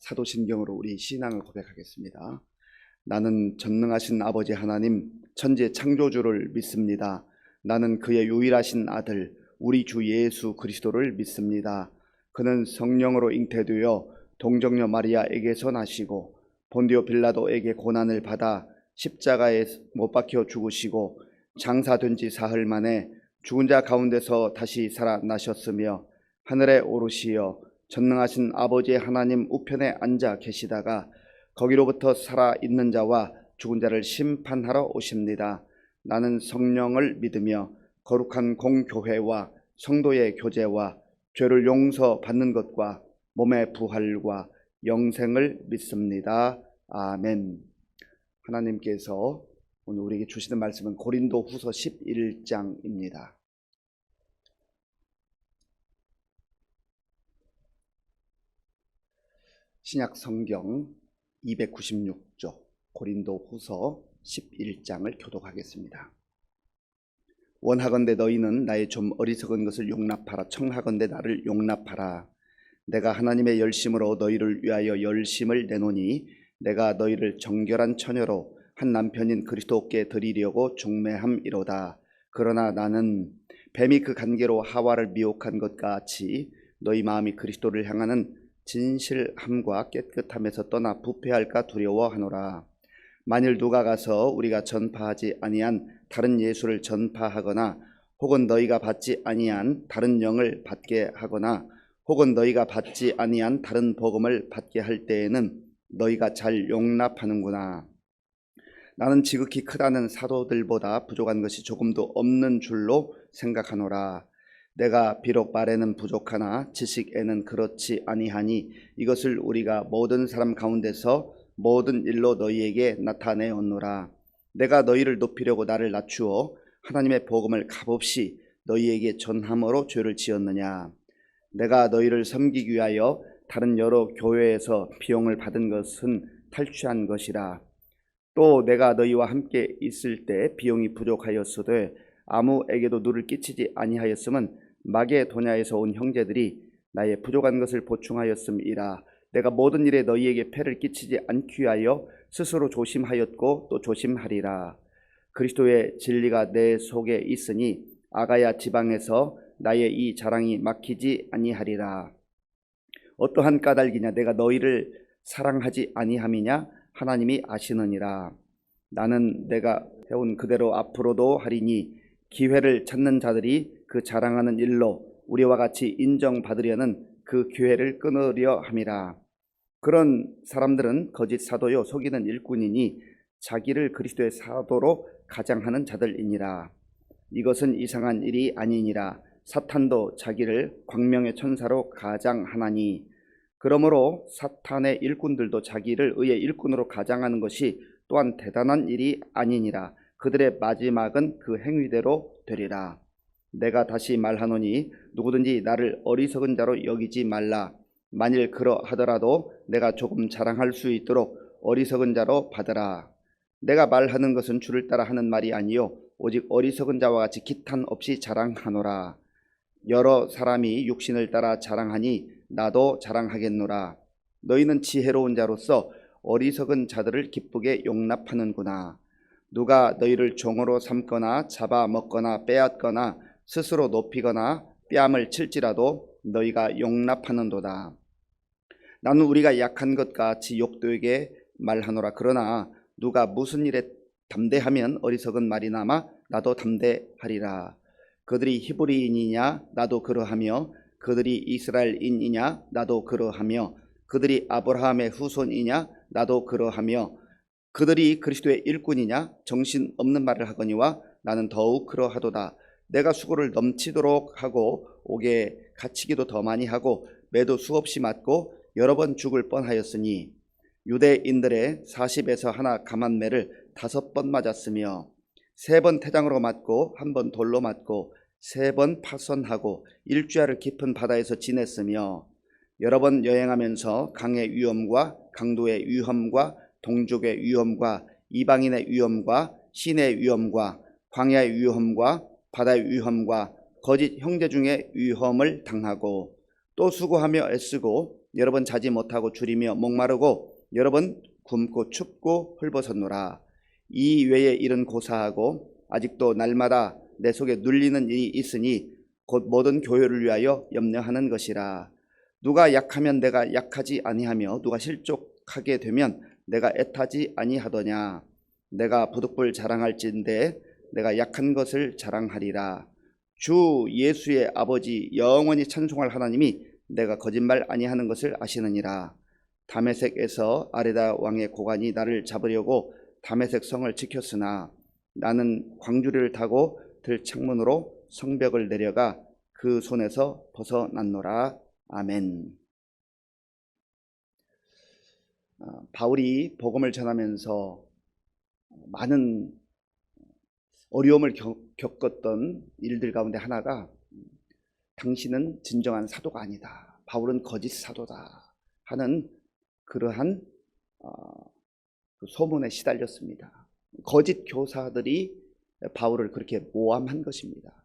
사도신경으로 우리 신앙을 고백하겠습니다. 나는 전능하신 아버지 하나님 천지 창조주를 믿습니다. 나는 그의 유일하신 아들 우리 주 예수 그리스도를 믿습니다. 그는 성령으로 잉태되어 동정녀 마리아에게서 나시고 본디오 빌라도에게 고난을 받아 십자가에 못 박혀 죽으시고 장사된 지 사흘 만에 죽은 자 가운데서 다시 살아나셨으며 하늘에 오르시어 전능하신 아버지 하나님 우편에 앉아 계시다가 거기로부터 살아있는 자와 죽은 자를 심판하러 오십니다. 나는 성령을 믿으며 거룩한 공교회와 성도의 교제와 죄를 용서받는 것과 몸의 부활과 영생을 믿습니다. 아멘. 하나님께서 오늘 우리에게 주시는 말씀은 고린도후서 11장입니다. 신약 성경 296조 고린도후서 11장을 교독하겠습니다. 원하건대 너희는 나의 좀 어리석은 것을 용납하라. 청하건대 나를 용납하라. 내가 하나님의 열심으로 너희를 위하여 열심을 내노니 내가 너희를 정결한 처녀로 한 남편인 그리스도께 드리려고 중매함이로다. 그러나 나는 뱀이 그 간계로 하와를 미혹한 것 같이 너희 마음이 그리스도를 향하는 진실함과 깨끗함에서 떠나 부패할까 두려워하노라. 만일 누가 가서 우리가 전파하지 아니한 다른 예수를 전파하거나 혹은 너희가 받지 아니한 다른 영을 받게 하거나 혹은 너희가 받지 아니한 다른 복음을 받게 할 때에는 너희가 잘 용납하는구나. 나는 지극히 크다는 사도들보다 부족한 것이 조금도 없는 줄로 생각하노라. 내가 비록 말에는 부족하나 지식에는 그렇지 아니하니 이것을 우리가 모든 사람 가운데서 모든 일로 너희에게 나타내었노라. 내가 너희를 높이려고 나를 낮추어 하나님의 복음을 값없이 너희에게 전함으로 죄를 지었느냐. 내가 너희를 섬기기 위하여 다른 여러 교회에서 비용을 받은 것은 탈취한 것이라. 또 내가 너희와 함께 있을 때 비용이 부족하였으되 아무에게도 누를 끼치지 아니하였음은 마게도냐에서 온 형제들이 나의 부족한 것을 보충하였음이라. 내가 모든 일에 너희에게 폐를 끼치지 않기 위하여 스스로 조심하였고 또 조심하리라. 그리스도의 진리가 내 속에 있으니 아가야 지방에서 나의 이 자랑이 막히지 아니하리라. 어떠한 까닭이냐. 내가 너희를 사랑하지 아니함이냐. 하나님이 아시느니라. 나는 내가 해온 그대로 앞으로도 하리니 기회를 찾는 자들이 그 자랑하는 일로 우리와 같이 인정받으려는 그 기회를 끊으려 함이라. 그런 사람들은 거짓 사도요 속이는 일꾼이니 자기를 그리스도의 사도로 가장하는 자들이니라. 이것은 이상한 일이 아니니라. 사탄도 자기를 광명의 천사로 가장하나니 그러므로 사탄의 일꾼들도 자기를 의의 일꾼으로 가장하는 것이 또한 대단한 일이 아니니라. 그들의 마지막은 그 행위대로 되리라. 내가 다시 말하노니 누구든지 나를 어리석은 자로 여기지 말라. 만일 그러하더라도 내가 조금 자랑할 수 있도록 어리석은 자로 받으라. 내가 말하는 것은 주를 따라 하는 말이 아니요 오직 어리석은 자와 같이 기탄 없이 자랑하노라. 여러 사람이 육신을 따라 자랑하니 나도 자랑하겠노라. 너희는 지혜로운 자로서 어리석은 자들을 기쁘게 용납하는구나. 누가 너희를 종으로 삼거나 잡아먹거나 빼앗거나 스스로 높이거나 뺨을 칠지라도 너희가 용납하는도다. 나는 우리가 약한 것 같이 욕되게 말하노라. 그러나 누가 무슨 일에 담대하면 어리석은 말이나마 나도 담대하리라. 그들이 히브리인이냐 나도 그러하며 그들이 이스라엘인이냐 나도 그러하며 그들이 아브라함의 후손이냐 나도 그러하며 그들이 그리스도의 일꾼이냐 정신없는 말을 하거니와 나는 더욱 그러하도다. 내가 수고를 넘치도록 하고 옥에 갇히기도 더 많이 하고 매도 수없이 맞고 여러 번 죽을 뻔하였으니 유대인들의 40에서 하나 감한 매를 5번 맞았으며 3번 태장으로 맞고 1번 돌로 맞고 3번 파선하고 일주야를 깊은 바다에서 지냈으며 여러 번 여행하면서 강의 위험과 강도의 위험과 동족의 위험과 이방인의 위험과 신의 위험과 광야의 위험과 바다의 위험과 거짓 형제 중에 위험을 당하고 또 수고하며 애쓰고 여러 번 자지 못하고 줄이며 목마르고 여러 번 굶고 춥고 헐벗었노라. 이 외에 일은 고사하고 아직도 날마다 내 속에 눌리는 일이 있으니 곧 모든 교회를 위하여 염려하는 것이라. 누가 약하면 내가 약하지 아니하며 누가 실족하게 되면 내가 애타지 아니하더냐. 내가 부득불 자랑할진대 내가 약한 것을 자랑하리라. 주 예수의 아버지 영원히 찬송할 하나님이 내가 거짓말 아니하는 것을 아시느니라. 다메섹에서 아레다 왕의 고관이 나를 잡으려고 다메섹 성을 지켰으나 나는 광주리를 타고 들창문으로 성벽을 내려가 그 손에서 벗어났노라. 아멘. 바울이 복음을 전하면서 많은 어려움을 겪었던 일들 가운데 하나가 당신은 진정한 사도가 아니다. 바울은 거짓 사도다 하는 그러한 소문에 시달렸습니다. 거짓 교사들이 바울을 그렇게 모함한 것입니다.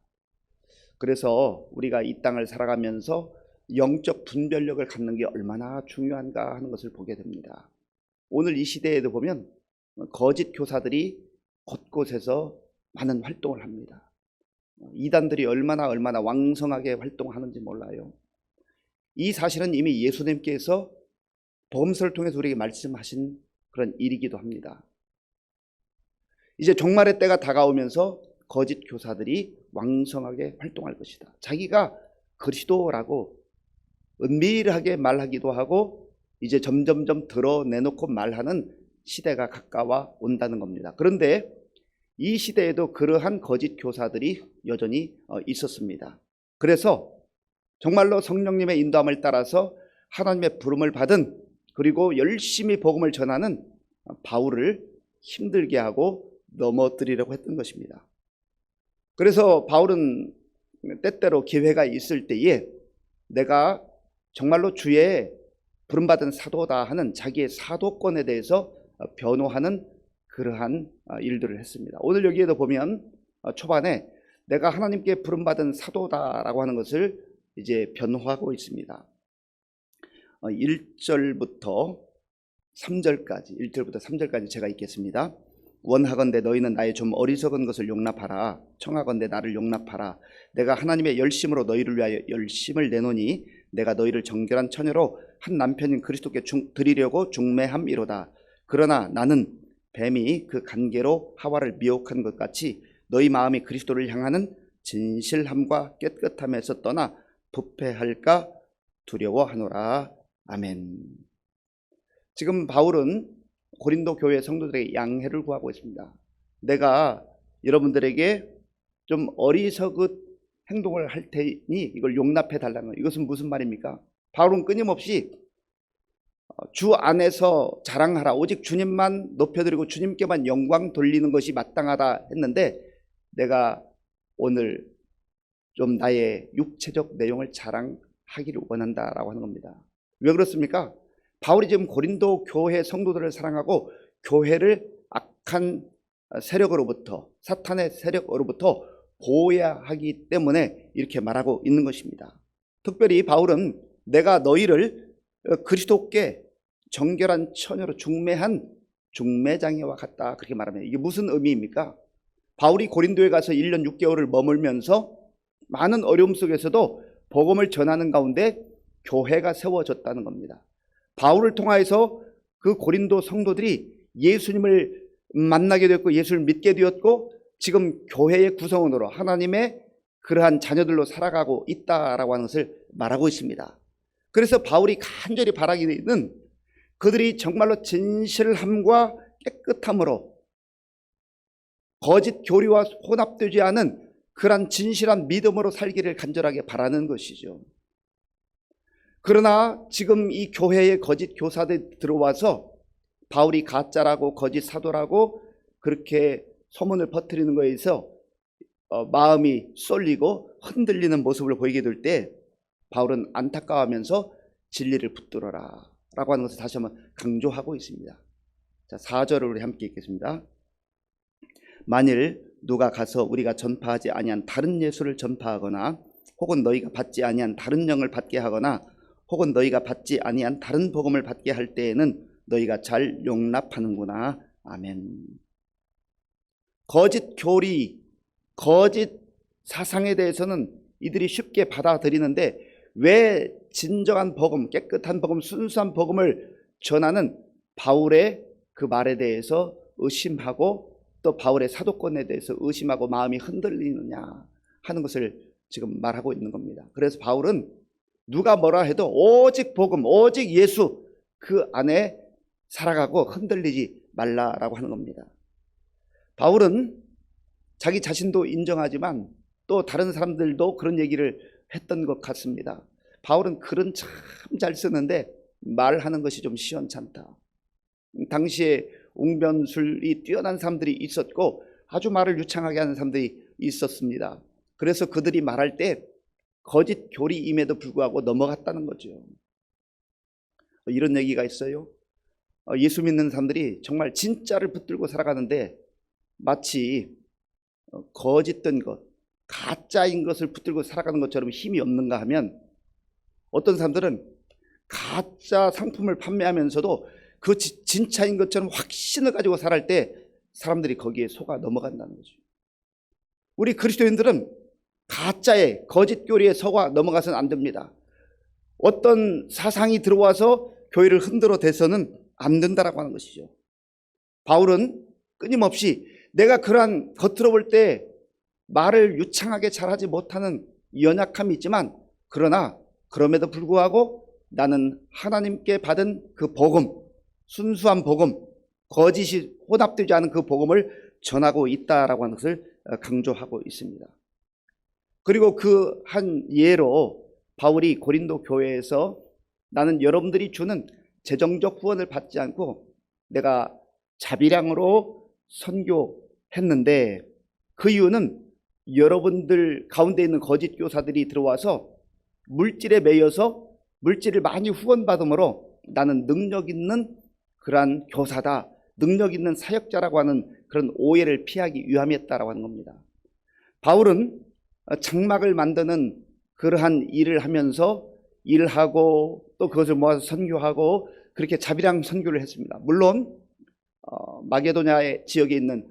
그래서 우리가 이 땅을 살아가면서 영적 분별력을 갖는 게 얼마나 중요한가 하는 것을 보게 됩니다. 오늘 이 시대에도 보면 거짓 교사들이 곳곳에서 많은 활동을 합니다. 이단들이 얼마나 왕성하게 활동하는지 몰라요. 이 사실은 이미 예수님께서 복음서를 통해서 우리에게 말씀하신 그런 일이기도 합니다. 이제 종말의 때가 다가오면서 거짓 교사들이 왕성하게 활동할 것이다. 자기가 그리스도라고 은밀하게 말하기도 하고 이제 점점점 드러내놓고 말하는 시대가 가까워 온다는 겁니다. 그런데 이 시대에도 그러한 거짓 교사들이 여전히 있었습니다. 그래서 정말로 성령님의 인도함을 따라서 하나님의 부름을 받은 그리고 열심히 복음을 전하는 바울을 힘들게 하고 넘어뜨리려고 했던 것입니다. 그래서 바울은 때때로 기회가 있을 때에 내가 정말로 주의 부름받은 사도다 하는 자기의 사도권에 대해서 변호하는 그러한 일들을 했습니다. 오늘 여기에도 보면 초반에 내가 하나님께 부름받은 사도다라고 하는 것을 이제 변호하고 있습니다. 1절부터 3절까지 제가 읽겠습니다. 원하건대 너희는 나의 좀 어리석은 것을 용납하라. 청하건대 나를 용납하라. 내가 하나님의 열심으로 너희를 위하여 열심을 내노니 내가 너희를 정결한 처녀로 한 남편인 그리스도께 드리려고 중매함이로다. 그러나 나는 뱀이 그 간계로 하와를 미혹한 것 같이 너희 마음이 그리스도를 향하는 진실함과 깨끗함에서 떠나 부패할까 두려워하노라. 아멘. 지금 바울은 고린도 교회 성도들에게 양해를 구하고 있습니다. 내가 여러분들에게 좀 어리석은 행동을 할 테니 이걸 용납해 달라는 거예요. 이것은 무슨 말입니까? 바울은 끊임없이 주 안에서 자랑하라. 오직 주님만 높여드리고 주님께만 영광 돌리는 것이 마땅하다 했는데 내가 오늘 좀 나의 육체적 내용을 자랑하기를 원한다라고 하는 겁니다. 왜 그렇습니까? 바울이 지금 고린도 교회 성도들을 사랑하고 교회를 악한 세력으로부터 사탄의 세력으로부터 보호해야 하기 때문에 이렇게 말하고 있는 것입니다. 특별히 바울은 내가 너희를 그리스도께 정결한 처녀로 중매한 중매장애와 같다 그렇게 말합니다. 이게 무슨 의미입니까? 바울이 고린도에 가서 1년 6개월을 머물면서 많은 어려움 속에서도 복음을 전하는 가운데 교회가 세워졌다는 겁니다. 바울을 통하여서 그 고린도 성도들이 예수님을 만나게 되었고 예수를 믿게 되었고 지금 교회의 구성원으로 하나님의 그러한 자녀들로 살아가고 있다라고 하는 것을 말하고 있습니다. 그래서 바울이 간절히 바라기는 그들이 정말로 진실함과 깨끗함으로 거짓 교리와 혼합되지 않은 그러한 진실한 믿음으로 살기를 간절하게 바라는 것이죠. 그러나 지금 이 교회에 거짓 교사들이 들어와서 바울이 가짜라고 거짓 사도라고 그렇게 소문을 퍼뜨리는 거에서 마음이 쏠리고 흔들리는 모습을 보이게 될 때 바울은 안타까워하면서 진리를 붙들어라 라고 하는 것을 다시 한번 강조하고 있습니다. 자, 4절을 우리 함께 읽겠습니다. 만일 누가 가서 우리가 전파하지 아니한 다른 예수를 전파하거나 혹은 너희가 받지 아니한 다른 영을 받게 하거나 혹은 너희가 받지 아니한 다른 복음을 받게 할 때에는 너희가 잘 용납하는구나. 아멘. 거짓 교리, 거짓 사상에 대해서는 이들이 쉽게 받아들이는데 왜 진정한 복음, 깨끗한 복음, 순수한 복음을 전하는 바울의 그 말에 대해서 의심하고 또 바울의 사도권에 대해서 의심하고 마음이 흔들리느냐 하는 것을 지금 말하고 있는 겁니다. 그래서 바울은 누가 뭐라 해도 오직 복음, 오직 예수 그 안에 살아가고 흔들리지 말라라고 하는 겁니다. 바울은 자기 자신도 인정하지만 또 다른 사람들도 그런 얘기를 했던 것 같습니다. 바울은 글은 참 잘 쓰는데 말하는 것이 좀 시원찮다. 당시에 웅변술이 뛰어난 사람들이 있었고 아주 말을 유창하게 하는 사람들이 있었습니다. 그래서 그들이 말할 때 거짓 교리임에도 불구하고 넘어갔다는 거죠. 이런 얘기가 있어요. 예수 믿는 사람들이 정말 진짜를 붙들고 살아가는데 마치 거짓된 것, 가짜인 것을 붙들고 살아가는 것처럼 힘이 없는가 하면 어떤 사람들은 가짜 상품을 판매하면서도 그 진짜인 것처럼 확신을 가지고 살아갈 때 사람들이 거기에 속아 넘어간다는 거죠. 우리 그리스도인들은 가짜의 거짓 교리에 속아 넘어가서는 안 됩니다. 어떤 사상이 들어와서 교회를 흔들어 대서는 안 된다라고 하는 것이죠. 바울은 끊임없이 내가 그러한 겉으로 볼 때 말을 유창하게 잘하지 못하는 연약함이 있지만 그러나 그럼에도 불구하고 나는 하나님께 받은 그 복음, 순수한 복음, 거짓이 혼합되지 않은 그 복음을 전하고 있다라고 하는 것을 강조하고 있습니다. 그리고 그 한 예로 바울이 고린도 교회에서 나는 여러분들이 주는 재정적 후원을 받지 않고 내가 자비량으로 선교했는데 그 이유는 여러분들 가운데 있는 거짓 교사들이 들어와서 물질에 매여서 물질을 많이 후원받음으로 나는 능력 있는 그러한 교사다, 능력 있는 사역자라고 하는 그런 오해를 피하기 위함이었다라고 하는 겁니다. 바울은 장막을 만드는 그러한 일을 하면서 일하고 또 그것을 모아서 선교하고 그렇게 자비랑 선교를 했습니다. 물론 마게도냐 지역에 있는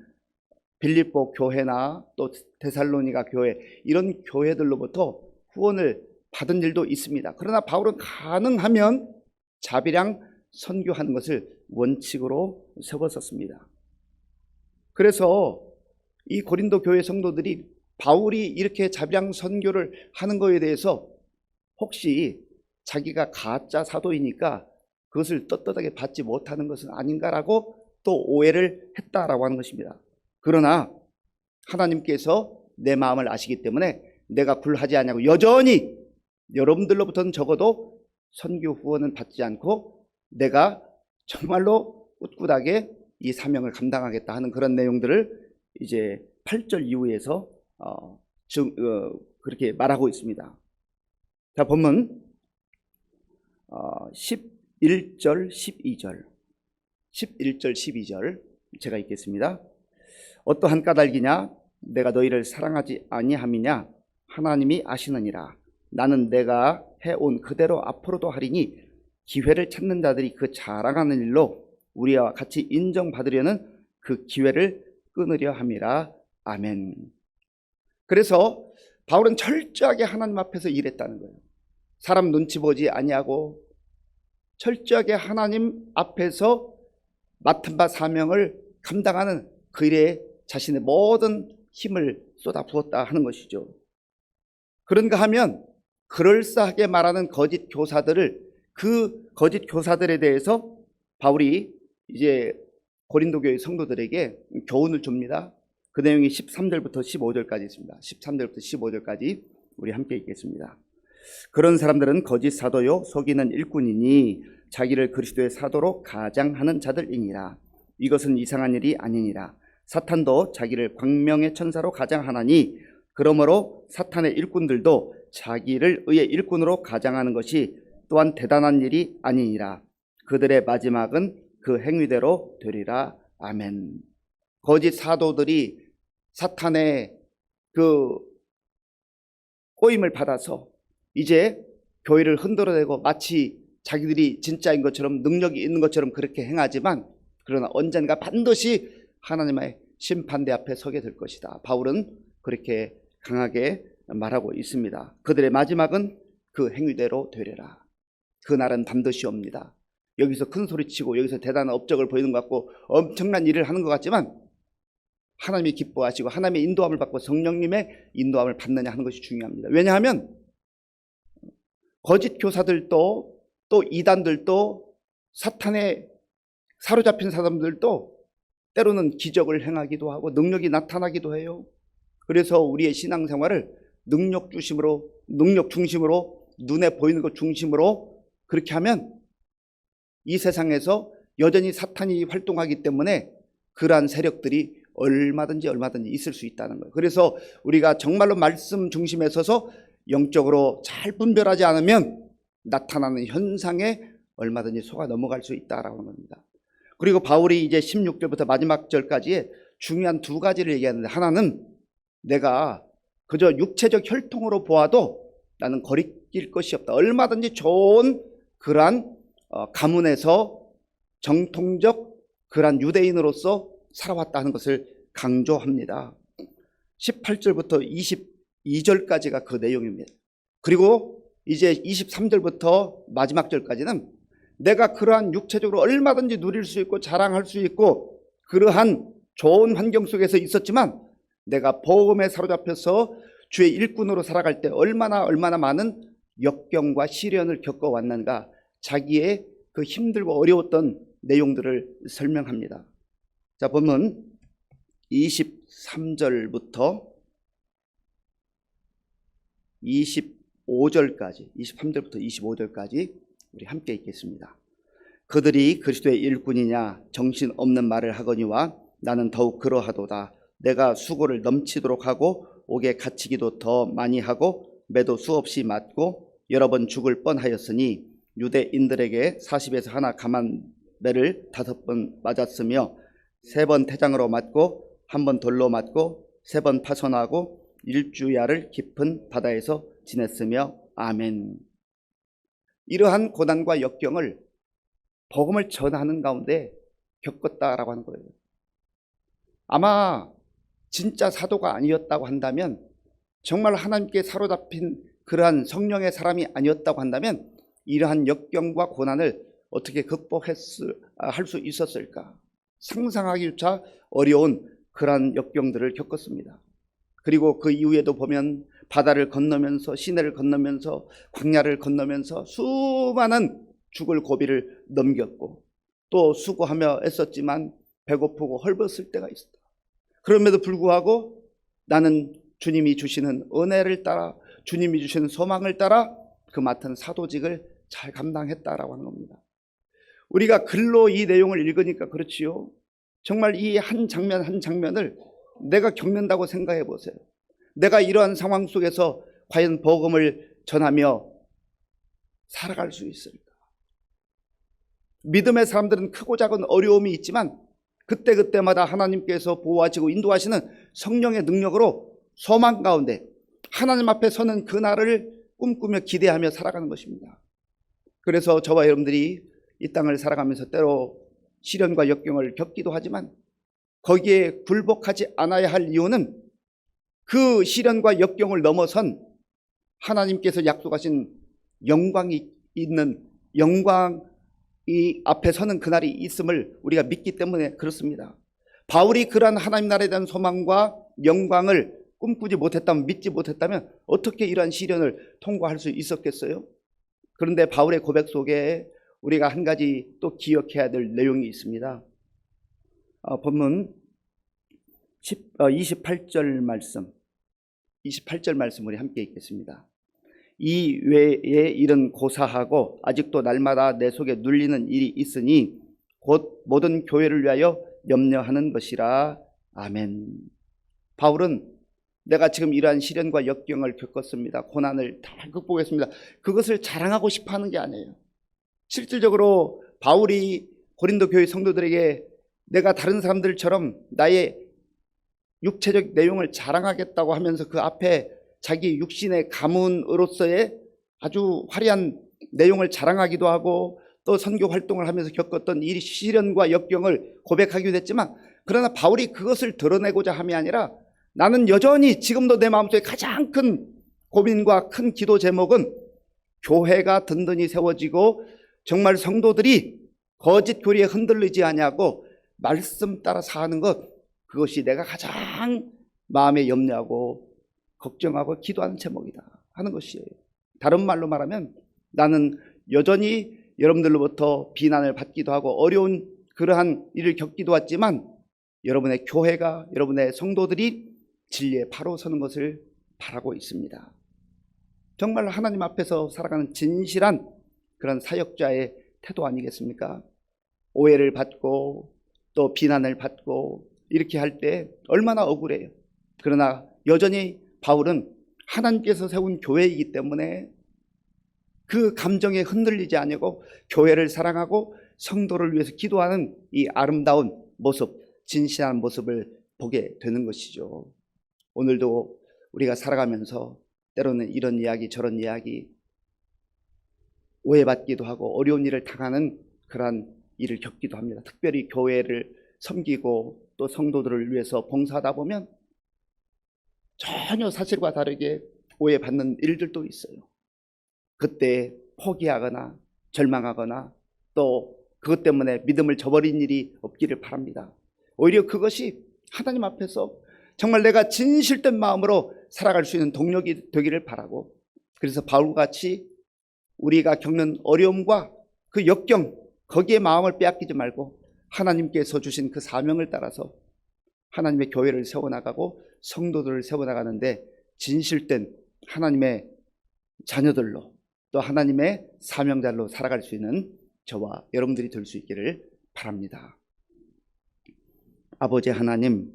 빌립보 교회나 또 데살로니가 교회 이런 교회들로부터 후원을 받은 일도 있습니다. 그러나 바울은 가능하면 자비랑 선교하는 것을 원칙으로 세웠었습니다. 그래서 이 고린도 교회 성도들이 바울이 이렇게 자비랑 선교를 하는 것에 대해서 혹시 자기가 가짜 사도이니까 그것을 떳떳하게 받지 못하는 것은 아닌가라고 또 오해를 했다라고 하는 것입니다. 그러나 하나님께서 내 마음을 아시기 때문에 내가 굴하지 않냐고 여전히 여러분들로부터는 적어도 선교 후원은 받지 않고 내가 정말로 꿋꿋하게 이 사명을 감당하겠다 하는 그런 내용들을 이제 8절 이후에서 그렇게 말하고 있습니다. 자, 본문 11절 12절 11절 12절 제가 읽겠습니다. 어떠한 까닭이냐 내가 너희를 사랑하지 아니함이냐 하나님이 아시느니라. 나는 내가 해온 그대로 앞으로도 하리니 기회를 찾는 자들이 그 자랑하는 일로 우리와 같이 인정받으려는 그 기회를 끊으려 함이라. 아멘. 그래서 바울은 철저하게 하나님 앞에서 일했다는 거예요. 사람 눈치 보지 아니하고 철저하게 하나님 앞에서 맡은 바 사명을 감당하는 그 일에 자신의 모든 힘을 쏟아부었다 하는 것이죠. 그런가 하면 그럴싸하게 말하는 거짓 교사들을 그 거짓 교사들에 대해서 바울이 이제 고린도 교회 성도들에게 교훈을 줍니다. 그 내용이 13절부터 15절까지 있습니다. 13절부터 15절까지 우리 함께 읽겠습니다. 그런 사람들은 거짓 사도요 속이는 일꾼이니 자기를 그리스도의 사도로 가장하는 자들이니라. 이것은 이상한 일이 아니니라. 사탄도 자기를 광명의 천사로 가장하나니 그러므로 사탄의 일꾼들도 자기를 의의 일꾼으로 가장하는 것이 또한 대단한 일이 아니니라. 그들의 마지막은 그 행위대로 되리라. 아멘. 거짓 사도들이 사탄의 그 꼬임을 받아서 이제 교회를 흔들어내고 마치 자기들이 진짜인 것처럼 능력이 있는 것처럼 그렇게 행하지만 그러나 언젠가 반드시 하나님의 심판대 앞에 서게 될 것이다. 바울은 그렇게 강하게 말하고 있습니다. 그들의 마지막은 그 행위대로 되리라. 그날은 반드시 옵니다. 여기서 큰 소리치고 여기서 대단한 업적을 보이는 것 같고 엄청난 일을 하는 것 같지만 하나님이 기뻐하시고 하나님의 인도함을 받고 성령님의 인도함을 받느냐 하는 것이 중요합니다. 왜냐하면 거짓 교사들도 또 이단들도 사탄에 사로잡힌 사람들도 때로는 기적을 행하기도 하고 능력이 나타나기도 해요. 그래서 우리의 신앙생활을 능력 중심으로 눈에 보이는 것 중심으로 그렇게 하면 이 세상에서 여전히 사탄이 활동하기 때문에 그러한 세력들이 얼마든지 있을 수 있다는 거예요. 그래서 우리가 정말로 말씀 중심에 서서 영적으로 잘 분별하지 않으면 나타나는 현상에 얼마든지 속아 넘어갈 수 있다라고 하는 겁니다. 그리고 바울이 이제 16절부터 마지막 절까지의 중요한 두 가지를 얘기하는데, 하나는 내가 그저 육체적 혈통으로 보아도 나는 거리낄 것이 없다. 얼마든지 좋은 그러한 가문에서 정통적 그러한 유대인으로서 살아왔다는 것을 강조합니다. 18절부터 22절까지가 그 내용입니다. 그리고 이제 23절부터 마지막 절까지는 내가 그러한 육체적으로 얼마든지 누릴 수 있고 자랑할 수 있고 그러한 좋은 환경 속에서 있었지만 내가 복음에 사로잡혀서 주의 일꾼으로 살아갈 때 얼마나 많은 역경과 시련을 겪어왔는가, 자기의 그 힘들고 어려웠던 내용들을 설명합니다. 자, 보면 23절부터 25절까지, 23절부터 25절까지 우리 함께 읽겠습니다. 그들이 그리스도의 일꾼이냐 정신없는 말을 하거니와 나는 더욱 그러하도다. 내가 수고를 넘치도록 하고 옥에 갇히기도 더 많이 하고 매도 수없이 맞고 여러 번 죽을 뻔하였으니 유대인들에게 40에서 하나 감한 매를 5번 맞았으며 3번 태장으로 맞고 1번 돌로 맞고 3번 파손하고 일주야를 깊은 바다에서 지냈으며 아멘. 이러한 고난과 역경을 복음을 전하는 가운데 겪었다라고 하는 거예요. 아마 진짜 사도가 아니었다고 한다면, 정말 하나님께 사로잡힌 그러한 성령의 사람이 아니었다고 한다면 이러한 역경과 고난을 어떻게 극복할 수 있었을까? 상상하기조차 어려운 그러한 역경들을 겪었습니다. 그리고 그 이후에도 보면 바다를 건너면서 시내를 건너면서 광야를 건너면서 수많은 죽을 고비를 넘겼고 또 수고하며 애썼지만 배고프고 헐벗을 때가 있었다. 그럼에도 불구하고 나는 주님이 주시는 은혜를 따라, 주님이 주시는 소망을 따라 그 맡은 사도직을 잘 감당했다라고 하는 겁니다. 우리가 글로 이 내용을 읽으니까 그렇지요. 정말 이 한 장면 한 장면을 내가 겪는다고 생각해 보세요. 내가 이러한 상황 속에서 과연 복음을 전하며 살아갈 수 있을까? 믿음의 사람들은 크고 작은 어려움이 있지만 그때그때마다 하나님께서 보호하시고 인도하시는 성령의 능력으로 소망 가운데 하나님 앞에 서는 그날을 꿈꾸며 기대하며 살아가는 것입니다. 그래서 저와 여러분들이 이 땅을 살아가면서 때로 시련과 역경을 겪기도 하지만 거기에 굴복하지 않아야 할 이유는 그 시련과 역경을 넘어선 하나님께서 약속하신 영광이 있는, 영광이 앞에 서는 그날이 있음을 우리가 믿기 때문에 그렇습니다. 바울이 그러한 하나님 나라에 대한 소망과 영광을 꿈꾸지 못했다면, 믿지 못했다면 어떻게 이러한 시련을 통과할 수 있었겠어요? 그런데 바울의 고백 속에 우리가 한 가지 또 기억해야 될 내용이 있습니다. 본문 28절 말씀 우리 함께 읽겠습니다. 이 외에 일은 고사하고 아직도 날마다 내 속에 눌리는 일이 있으니 곧 모든 교회를 위하여 염려하는 것이라. 아멘. 바울은 내가 지금 이러한 시련과 역경을 겪었습니다. 고난을 다 극복했습니다. 그것을 자랑하고 싶어 하는 게 아니에요. 실질적으로 바울이 고린도 교회 성도들에게 내가 다른 사람들처럼 나의 육체적 내용을 자랑하겠다고 하면서 그 앞에 자기 육신의 가문으로서의 아주 화려한 내용을 자랑하기도 하고 또 선교 활동을 하면서 겪었던 이 시련과 역경을 고백하기도 했지만, 그러나 바울이 그것을 드러내고자 함이 아니라 나는 여전히 지금도 내 마음속에 가장 큰 고민과 큰 기도 제목은 교회가 든든히 세워지고 정말 성도들이 거짓 교리에 흔들리지 아니하고 말씀 따라 사는 것, 그것이 내가 가장 마음에 염려하고 걱정하고 기도하는 제목이다 하는 것이에요. 다른 말로 말하면 나는 여전히 여러분들로부터 비난을 받기도 하고 어려운 그러한 일을 겪기도 했지만, 여러분의 교회가, 여러분의 성도들이 진리에 바로 서는 것을 바라고 있습니다. 정말 하나님 앞에서 살아가는 진실한 그런 사역자의 태도 아니겠습니까? 오해를 받고 또 비난을 받고 이렇게 할 때 얼마나 억울해요. 그러나 여전히 바울은 하나님께서 세운 교회이기 때문에 그 감정에 흔들리지 않고 교회를 사랑하고 성도를 위해서 기도하는 이 아름다운 모습, 진실한 모습을 보게 되는 것이죠. 오늘도 우리가 살아가면서 때로는 이런 이야기 저런 이야기, 오해받기도 하고 어려운 일을 당하는 그러한 일을 겪기도 합니다. 특별히 교회를 섬기고 또 성도들을 위해서 봉사하다 보면 전혀 사실과 다르게 오해받는 일들도 있어요. 그때 포기하거나 절망하거나 또 그것 때문에 믿음을 저버린 일이 없기를 바랍니다. 오히려 그것이 하나님 앞에서 정말 내가 진실된 마음으로 살아갈 수 있는 동력이 되기를 바라고, 그래서 바울과 같이 우리가 겪는 어려움과 그 역경, 거기에 마음을 빼앗기지 말고 하나님께서 주신 그 사명을 따라서 하나님의 교회를 세워나가고 성도들을 세워나가는데 진실된 하나님의 자녀들로 또 하나님의 사명자로 살아갈 수 있는 저와 여러분들이 될 수 있기를 바랍니다. 아버지 하나님,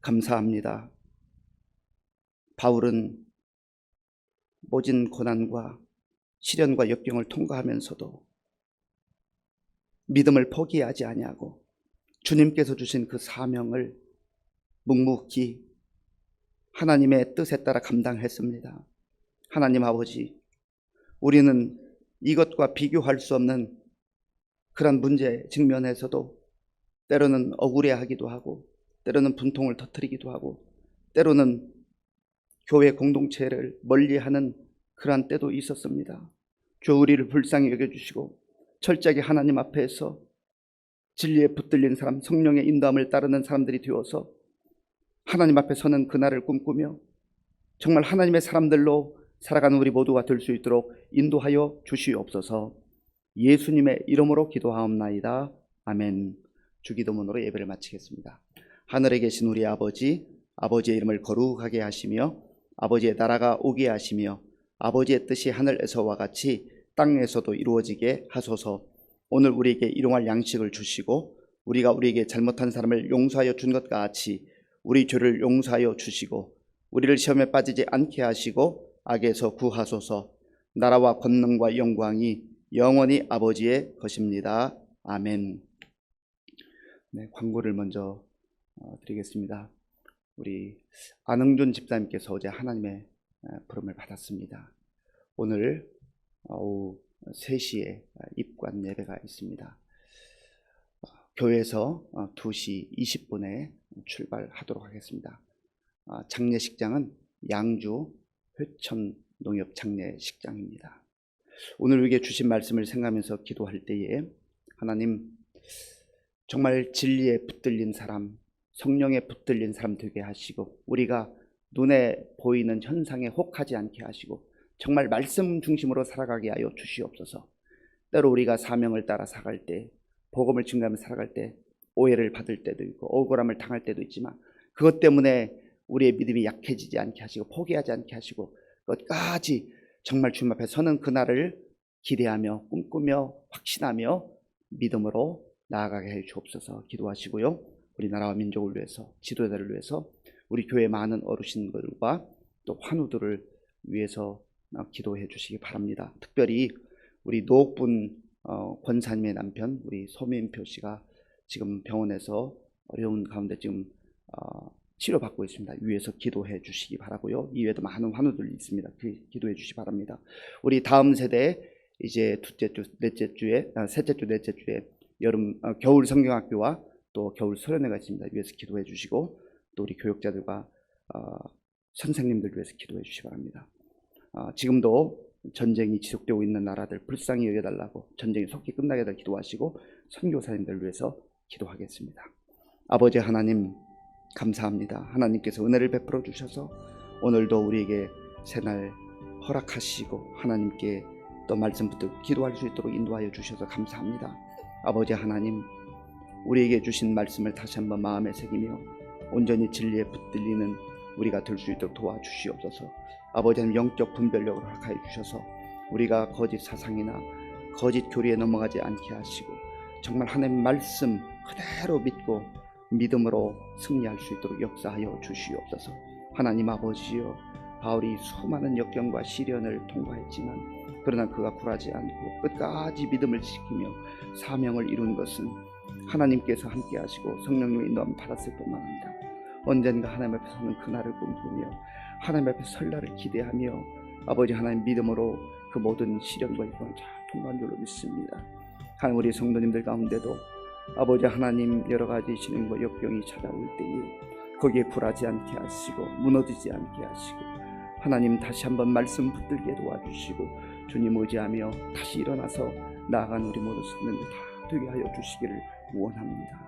감사합니다. 바울은 모진 고난과 시련과 역경을 통과하면서도 믿음을 포기하지 아니하고 주님께서 주신 그 사명을 묵묵히 하나님의 뜻에 따라 감당했습니다. 하나님 아버지, 우리는 이것과 비교할 수 없는 그런 문제 직면에서도 때로는 억울해하기도 하고 때로는 분통을 터뜨리기도 하고 때로는 교회 공동체를 멀리하는 그러한 때도 있었습니다. 주, 우리를 불쌍히 여겨주시고 철저하게 하나님 앞에서 진리에 붙들린 사람, 성령의 인도함을 따르는 사람들이 되어서 하나님 앞에 서는 그날을 꿈꾸며 정말 하나님의 사람들로 살아가는 우리 모두가 될 수 있도록 인도하여 주시옵소서. 예수님의 이름으로 기도하옵나이다. 아멘. 주기도문으로 예배를 마치겠습니다. 하늘에 계신 우리 아버지, 아버지의 이름을 거룩하게 하시며 아버지의 나라가 오게 하시며 아버지의 뜻이 하늘에서와 같이 땅에서도 이루어지게 하소서. 오늘 우리에게 일용할 양식을 주시고 우리가 우리에게 잘못한 사람을 용서하여 준 것 같이 우리 죄를 용서하여 주시고 우리를 시험에 빠지지 않게 하시고 악에서 구하소서. 나라와 권능과 영광이 영원히 아버지의 것입니다. 아멘. 네, 광고를 먼저 드리겠습니다. 우리 안흥준 집사님께서 어제 하나님의 부름을 받았습니다. 오늘 오후 3시에 입관 예배가 있습니다. 교회에서 2시 20분에 출발하도록 하겠습니다. 장례식장은 양주 회천 농협 장례식장입니다. 오늘 우리에게 주신 말씀을 생각하면서 기도할 때에 하나님, 정말 진리에 붙들린 사람, 성령에 붙들린 사람 되게 하시고 우리가 눈에 보이는 현상에 혹하지 않게 하시고 정말 말씀 중심으로 살아가게 하여 주시옵소서. 때로 우리가 사명을 따라 살아갈 때, 복음을 증거하며 살아갈 때 오해를 받을 때도 있고 억울함을 당할 때도 있지만 그것 때문에 우리의 믿음이 약해지지 않게 하시고 포기하지 않게 하시고 끝까지 정말 주님 앞에 서는 그날을 기대하며 꿈꾸며 확신하며 믿음으로 나아가게 해 주옵소서. 기도하시고요. 우리나라와 민족을 위해서, 지도자를 위해서, 우리 교회 많은 어르신들과 또 환우들을 위해서 기도해 주시기 바랍니다. 특별히 우리 노옥분 권사님의 남편 우리 소민표 씨가 지금 병원에서 어려운 가운데 지금 치료받고 있습니다. 위에서 기도해 주시기 바라고요. 이외에도 많은 환우들이 있습니다. 기도해 주시기 바랍니다. 우리 다음 세대 이제 셋째 주, 넷째 주에 겨울 성경학교와 또 겨울 수련회가 있습니다. 위에서 기도해 주시고 또 우리 교육자들과 선생님들 위해서 기도해 주시기 바랍니다. 지금도 전쟁이 지속되고 있는 나라들 불쌍히 여겨달라고, 전쟁이 속히 끝나게 달 기도하시고 선교사님들 위해서 기도하겠습니다. 아버지 하나님 감사합니다. 하나님께서 은혜를 베풀어 주셔서 오늘도 우리에게 새날 허락하시고 하나님께 또 말씀 붙들고 기도할 수 있도록 인도하여 주셔서 감사합니다. 아버지 하나님, 우리에게 주신 말씀을 다시 한번 마음에 새기며 온전히 진리에 붙들리는 우리가 될 수 있도록 도와주시옵소서. 아버지 하나님, 영적 분별력을 허락하여 주셔서 우리가 거짓 사상이나 거짓 교리에 넘어가지 않게 하시고 정말 하나님 말씀 그대로 믿고 믿음으로 승리할 수 있도록 역사하여 주시옵소서. 하나님 아버지여, 바울이 수많은 역경과 시련을 통과했지만 그러나 그가 굴하지 않고 끝까지 믿음을 지키며 사명을 이룬 것은 하나님께서 함께 하시고 성령님의 인도함을 받았을 뿐만 아니라 언젠가 하나님 앞에 서는 그날을 꿈꾸며 하나님 앞에 설 날을 기대하며 아버지 하나님 믿음으로 그 모든 시련과 역경을 잘 통과한 줄로 믿습니다. 하나님, 우리 성도님들 가운데도 아버지 하나님 여러 가지 시련과 역경이 찾아올 때에 거기에 굴하지 않게 하시고 무너지지 않게 하시고 하나님 다시 한번 말씀 붙들게 도와주시고 주님 의지하며 다시 일어나서 나아간 우리 모든 성도님들 다 되게 하여 주시기를 원합니다.